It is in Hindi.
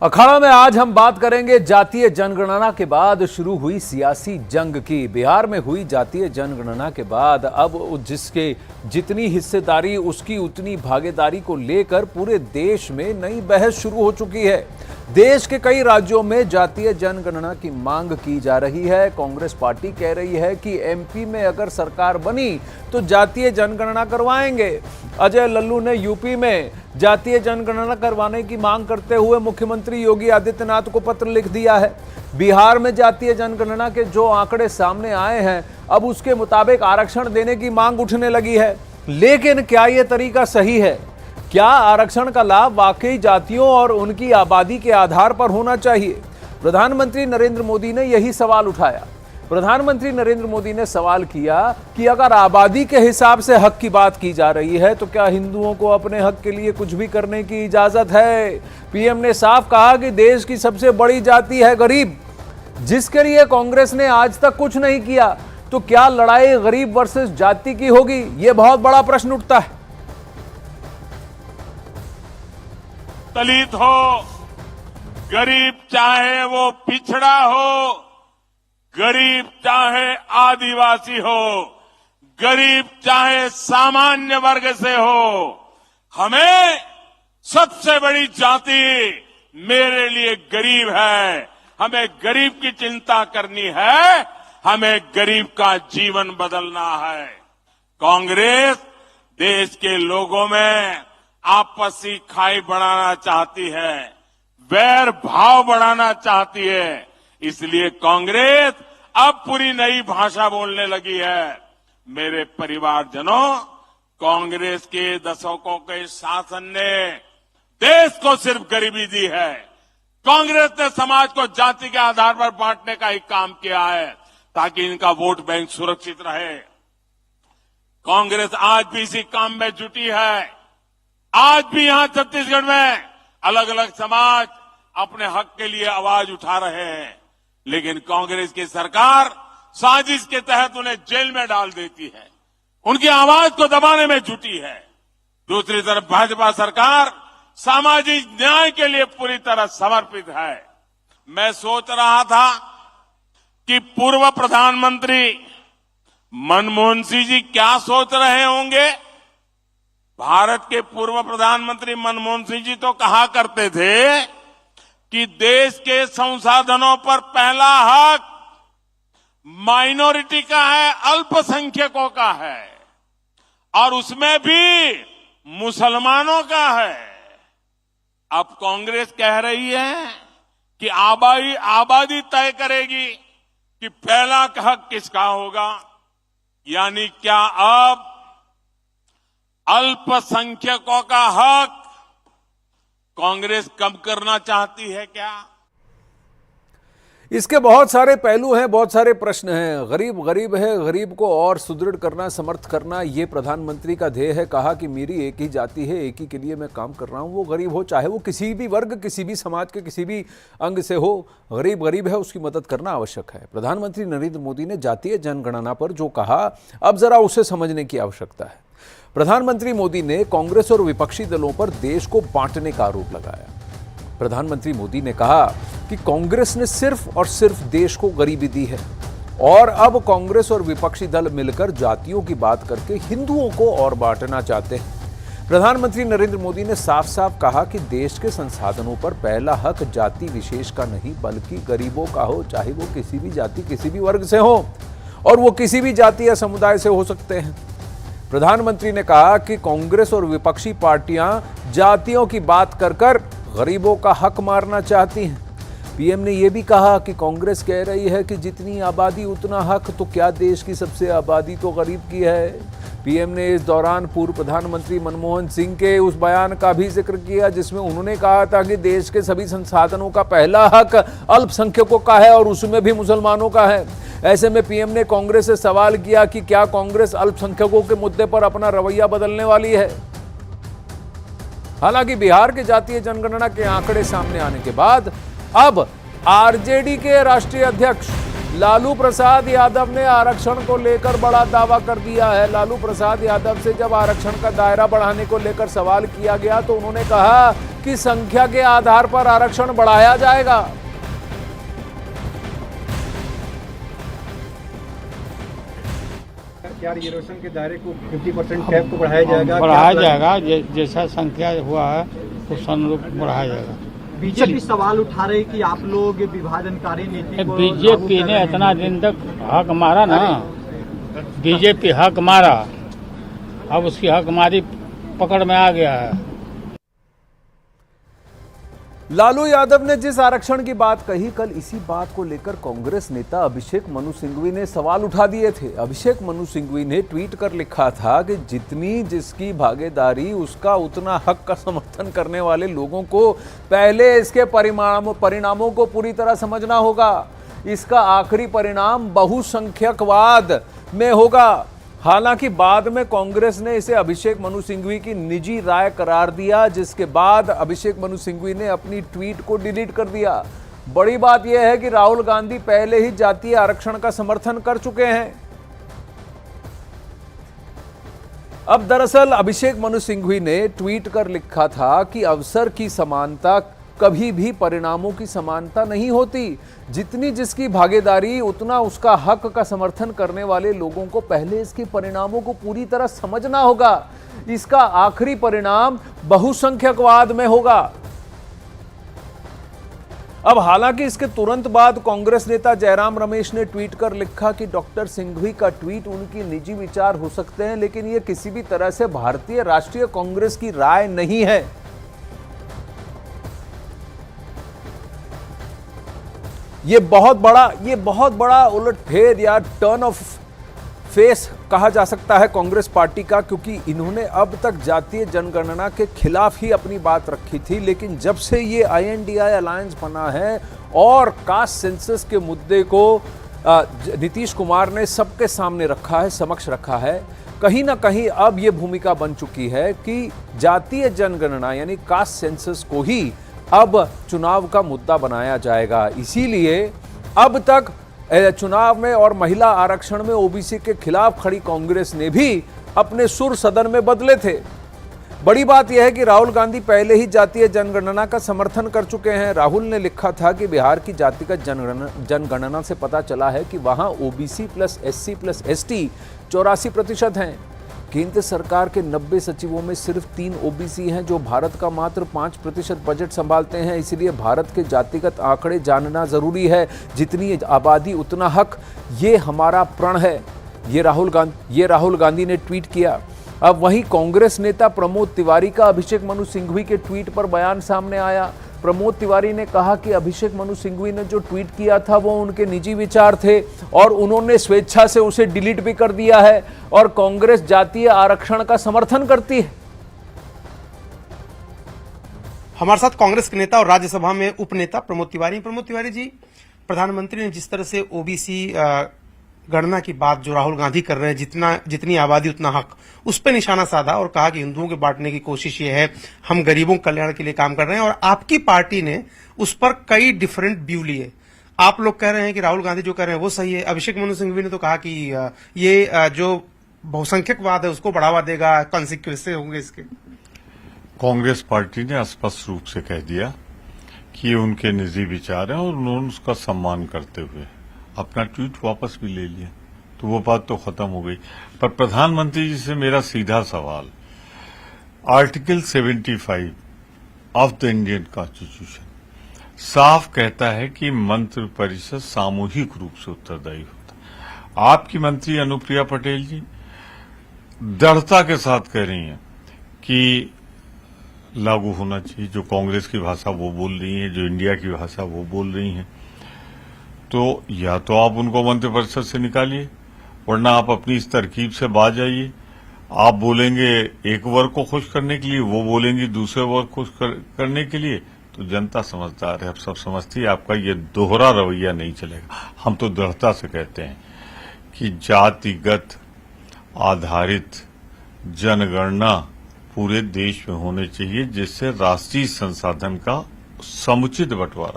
अखाड़ा में आज हम बात करेंगे जातीय जनगणना के बाद शुरू हुई सियासी जंग की। बिहार में हुई जातीय जनगणना के बाद अब जिसके जितनी हिस्सेदारी उसकी उतनी भागीदारी को लेकर पूरे देश में नई बहस शुरू हो चुकी है। देश के कई राज्यों में जातीय जनगणना की मांग की जा रही है। कांग्रेस पार्टी कह रही है कि एमपी में अगर सरकार बनी तो जातीय जनगणना करवाएंगे। अजय लल्लू ने यूपी में जातीय जनगणना करवाने की मांग करते हुए मुख्यमंत्री योगी आदित्यनाथ को पत्र लिख दिया है। बिहार में जातीय जनगणना के जो आंकड़े सामने आए हैं, अब उसके मुताबिक आरक्षण देने की मांग उठने लगी है। लेकिन क्या यह तरीका सही है? क्या आरक्षण का लाभ वाकई जातियों और उनकी आबादी के आधार पर होना चाहिए? प्रधानमंत्री नरेंद्र मोदी ने यही सवाल उठाया। प्रधानमंत्री नरेंद्र मोदी ने सवाल किया कि अगर आबादी के हिसाब से हक की बात की जा रही है तो क्या हिंदुओं को अपने हक के लिए कुछ भी करने की इजाजत है? पीएम ने साफ कहा कि देश की सबसे बड़ी जाति है गरीब, जिसके लिए कांग्रेस ने आज तक कुछ नहीं किया। तो क्या लड़ाई गरीब वर्सेस जाति की होगी? यह बहुत बड़ा प्रश्न उठता है। दलित हो, गरीब चाहे वो पिछड़ा हो, गरीब चाहे आदिवासी हो, गरीब चाहे सामान्य वर्ग से हो, हमें सबसे बड़ी जाति मेरे लिए गरीब है। हमें गरीब की चिंता करनी है, हमें गरीब का जीवन बदलना है। कांग्रेस देश के लोगों में आपसी खाई बढ़ाना चाहती है, वैर भाव बढ़ाना चाहती है। इसलिए कांग्रेस अब पूरी नई भाषा बोलने लगी है। मेरे परिवारजनों, कांग्रेस के दशकों के शासन ने देश को सिर्फ गरीबी दी है। कांग्रेस ने समाज को जाति के आधार पर बांटने का ही काम किया है ताकि इनका वोट बैंक सुरक्षित रहे। कांग्रेस आज भी इसी काम में जुटी है। आज भी यहां छत्तीसगढ़ में अलग अलग समाज अपने हक के लिए आवाज उठा रहे हैं, लेकिन कांग्रेस की सरकार साजिश के तहत उन्हें जेल में डाल देती है, उनकी आवाज को दबाने में जुटी है। दूसरी तरफ भाजपा सरकार सामाजिक न्याय के लिए पूरी तरह समर्पित है। मैं सोच रहा था कि पूर्व प्रधानमंत्री मनमोहन सिंह जी क्या सोच रहे होंगे। भारत के पूर्व प्रधानमंत्री मनमोहन सिंह जी तो कहा करते थे कि देश के संसाधनों पर पहला हक माइनॉरिटी का है, अल्पसंख्यकों का है, और उसमें भी मुसलमानों का है। अब कांग्रेस कह रही है कि आबादी तय करेगी कि पहला हक किसका होगा। यानी क्या अब अल्पसंख्यकों का हक कांग्रेस कम करना चाहती है क्या? इसके बहुत सारे पहलू हैं, बहुत सारे प्रश्न हैं। गरीब गरीब है, गरीब को और सुदृढ़ करना, समर्थ करना, ये प्रधानमंत्री का ध्येय है। कहा कि मेरी एक ही जाति है, एक ही के लिए मैं काम कर रहा हूं। वो गरीब हो, चाहे वो किसी भी वर्ग, किसी भी समाज के किसी भी अंग से हो, गरीब गरीब है, उसकी मदद करना आवश्यक है। प्रधानमंत्री नरेंद्र मोदी ने जातीय जनगणना पर जो कहा, अब जरा उसे समझने की आवश्यकता है। प्रधानमंत्री मोदी ने कांग्रेस और विपक्षी दलों पर देश को बांटने का आरोप लगाया। प्रधानमंत्री मोदी ने कहा कि कांग्रेस ने सिर्फ और सिर्फ देश को गरीबी दी है और अब कांग्रेस और विपक्षी दल मिलकर जातियों की बात करके हिंदुओं को और बांटना चाहते हैं। प्रधानमंत्री नरेंद्र मोदी ने साफ साफ कहा कि देश के संसाधनों पर पहला हक जाति विशेष का नहीं बल्कि गरीबों का हो, चाहे वो किसी भी जाति, किसी भी वर्ग से हो, और वो किसी भी जाति या समुदाय से हो सकते हैं। प्रधानमंत्री ने कहा कि कांग्रेस और विपक्षी पार्टियां जातियों की बात कर गरीबों का हक मारना चाहती हैं। पीएम ने यह भी कहा कि कांग्रेस कह रही है कि जितनी आबादी उतना हक, तो क्या देश की सबसे आबादी तो गरीब की है। पीएम ने इस दौरान पूर्व प्रधानमंत्री मनमोहन सिंह के उस बयान का भी जिक्र किया जिसमें उन्होंने कहा था कि देश के सभी संसाधनों का पहला हक अल्पसंख्यकों का है और उसमें भी मुसलमानों का है। ऐसे में पीएम ने कांग्रेस से सवाल किया कि क्या कांग्रेस अल्पसंख्यकों के मुद्दे पर अपना रवैया बदलने वाली है। हालांकि बिहार के जातीय जनगणना के आंकड़े सामने आने के बाद अब आरजेडी के राष्ट्रीय अध्यक्ष लालू प्रसाद यादव ने आरक्षण को लेकर बड़ा दावा कर दिया है। लालू प्रसाद यादव से जब आरक्षण का दायरा बढ़ाने को लेकर सवाल किया गया तो उन्होंने कहा कि संख्या के आधार पर आरक्षण बढ़ाया जाएगा। क्या रिजर्वेशन के दायरे को 50% कैप को बढ़ाया जाएगा? बढ़ाया जाएगा, जैसा संख्या हुआ है उस अनुरूप बढ़ाया जाएगा। बीजेपी सवाल उठा रही कि आप लोग विभाजनकारी नीति को बीजेपी ने इतना दिन तक हक मारा ना, बीजेपी हक मारा, अब उसकी हकमारी पकड़ में आ गया है। लालू यादव ने जिस आरक्षण की बात कही, कल इसी बात को लेकर कांग्रेस नेता अभिषेक मनु सिंघवी ने सवाल उठा दिए थे। अभिषेक मनु सिंघवी ने ट्वीट कर लिखा था कि जितनी जिसकी भागीदारी उसका उतना हक का समर्थन करने वाले लोगों को पहले इसके परिणामों को पूरी तरह समझना होगा। इसका आखिरी परिणाम बहुसंख्यकवाद में होगा। हालांकि बाद में कांग्रेस ने इसे अभिषेक मनु सिंघवी की निजी राय करार दिया, जिसके बाद अभिषेक मनु सिंघवी ने अपनी ट्वीट को डिलीट कर दिया। बड़ी बात यह है कि राहुल गांधी पहले ही जातीय आरक्षण का समर्थन कर चुके हैं। अब दरअसल अभिषेक मनु सिंघवी ने ट्वीट कर लिखा था कि अवसर की समानता कभी भी परिणामों की समानता नहीं होती। जितनी जिसकी भागीदारी उतना उसका हक का समर्थन करने वाले लोगों को पहले इसके परिणामों को पूरी तरह समझना होगा। इसका आखिरी परिणाम बहुसंख्यकवाद में होगा। अब हालांकि इसके तुरंत बाद कांग्रेस नेता जयराम रमेश ने ट्वीट कर लिखा कि डॉक्टर सिंघवी का ट्वीट उनकी निजी विचार हो सकते हैं, लेकिन यह किसी भी तरह से भारतीय राष्ट्रीय कांग्रेस की राय नहीं है। ये बहुत बड़ा उलटफेर या टर्न ऑफ फेस कहा जा सकता है कांग्रेस पार्टी का, क्योंकि इन्होंने अब तक जातीय जनगणना के खिलाफ ही अपनी बात रखी थी, लेकिन जब से ये INDI अलायंस बना है और कास्ट सेंसस के मुद्दे को नीतीश कुमार ने सबके सामने रखा है, समक्ष रखा है, कहीं ना कहीं अब ये भूमिका बन चुकी है कि जातीय जनगणना यानी कास्ट सेंसस को ही अब चुनाव का मुद्दा बनाया जाएगा। इसीलिए अब तक चुनाव में और महिला आरक्षण में OBC के खिलाफ खड़ी कांग्रेस ने भी अपने सुर सदन में बदले थे। बड़ी बात यह है कि राहुल गांधी पहले ही जातीय जनगणना का समर्थन कर चुके हैं। राहुल ने लिखा था कि बिहार की जातिगत जनगणना से पता चला है कि वहां OBC plus SC plus ST 84% हैं। केंद्र सरकार के 90 सचिवों में सिर्फ 3 OBC हैं, जो भारत का मात्र 5% बजट संभालते हैं। इसलिए भारत के जातिगत आंकड़े जानना जरूरी है। जितनी आबादी उतना हक, ये हमारा प्रण है। ये राहुल गांधी ने ट्वीट किया। अब वहीं कांग्रेस नेता प्रमोद तिवारी का अभिषेक मनु सिंघवी के ट्वीट पर बयान सामने आया। प्रमोद तिवारी ने कहा कि अभिषेक मनु सिंघवी ने जो ट्वीट किया था वो उनके निजी विचार थे और उन्होंने स्वेच्छा से उसे डिलीट भी कर दिया है और कांग्रेस जातीय आरक्षण का समर्थन करती है। हमारे साथ कांग्रेस के नेता और राज्यसभा में उपनेता प्रमोद तिवारी जी, प्रधानमंत्री ने जिस तरह से OBC गणना की बात जो राहुल गांधी कर रहे हैं, जितनी आबादी उतना हक, उस पर निशाना साधा और कहा कि हिंदुओं के बांटने की कोशिश ये है, हम गरीबों के कल्याण के लिए काम कर रहे हैं। और आपकी पार्टी ने उस पर कई डिफरेंट व्यू लिए। आप लोग कह रहे हैं कि राहुल गांधी जो कर रहे हैं वो सही है। अभिषेक मनु सिंघवी ने तो कहा कि ये जो बहुसंख्यकवाद है उसको बढ़ावा देगा, कॉन्सिक्वेंसेस होंगे इसके। कांग्रेस पार्टी ने स्पष्ट रूप से कह दिया कि ये उनके निजी विचार हैं और उन्होंने उसका सम्मान करते हुए अपना ट्वीट वापस भी ले लिया, तो वो बात तो खत्म हो गई। पर प्रधानमंत्री जी से मेरा सीधा सवाल, article 75 of the Indian constitution साफ कहता है कि मंत्रि परिषद सामूहिक रूप से उत्तरदायी होता है। आपकी मंत्री अनुप्रिया पटेल जी दृढ़ता के साथ कह रही हैं कि लागू होना चाहिए। जो कांग्रेस की भाषा वो बोल रही है, जो इंडिया की भाषा वो बोल रही हैं। तो या तो आप उनको मंत्रिपरिषद से निकालिए, वरना आप अपनी इस तरकीब से बाज जाइए। आप बोलेंगे एक वर्ग को खुश करने के लिए, वो बोलेंगे दूसरे वर्ग को खुश करने के लिए, तो जनता समझदार है, अब सब समझती है। आपका ये दोहरा रवैया नहीं चलेगा। हम तो दृढ़ता से कहते हैं कि जातिगत आधारित जनगणना पूरे देश में होने चाहिए, जिससे राष्ट्रीय संसाधन का समुचित बंटवारा